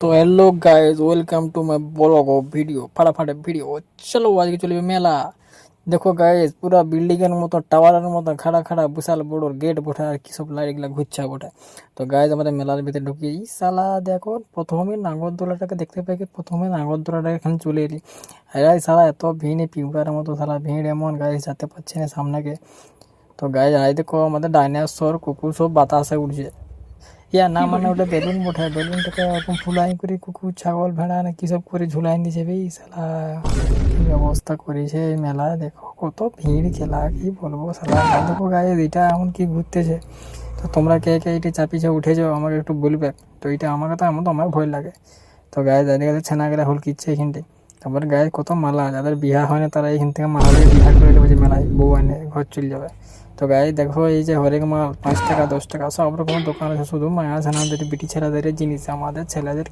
তো hello guys, welcome to my blog video ফাটাফাটি video. চলো আজকে চলবে মেলা। দেখো গাইজ, পুরা বিল্ডিং এর মতো টাওয়ারের মতো খাড়া খাড়া বিশাল বড় গেট বটে, আর কি সব লাইট গুলা ঘুরছে বটে। তো গাইজ আমাদের মেলার ভিতরে ঢুকি, ই সালা দেখো প্রথমে নাগরদোলাটাকে দেখতে পাই, কি প্রথমে নাগরদোলাটাকে এখানে চলে এলি। এই সালা এত ভিড়, পিঁপড়ার মতো সালা ভিড়, এমন গাইজ যেতে পারছি না সামনেকে। তো গাইজ আই দেখো আমাদের ডাইনোসর কুকুর সব বাতাসে উঠছে। ইয়া না মানে ওটা বেলুন বটে, বেলুনটাকে এরকম ফুলাই করে কুকুর ছাগল ভেড়া না কি সব করে ঝুলাই দিছে বে শালা। কি ব্যবস্থা করেছে এই মেলায়, দেখো কত ভিড়, খেলা কি বলবো শালা। দেখো গায়ে এটা এমন কি ঘুরতেছে। তো তোমরা কে কে এটা চাপিয়ে উঠেছো আমাকে একটু বলবে। তো এটা আমাকে তো এমন তো আমার ভয় লাগে। তো গায়ে দাঁড়িয়ে গেলে ছেনা গেলে হুলকিচ্ছে এখানটায়। তারপর গায়ে কত মালা, যাদের বিয়া হয় না তারা এখান থেকে মালা দিয়ে বিয়া করে নেবে, যে মেলায় বউ এনে ঘর চলে যাবে। তো গাই দেখো এই যে হরেক মাল 5 টাকা 10 টাকা সব রকমের দোকান আছে, শুধু মায়া ছানাদের বিটি ছেলেদের জিনিস, আমাদের ছেলেদের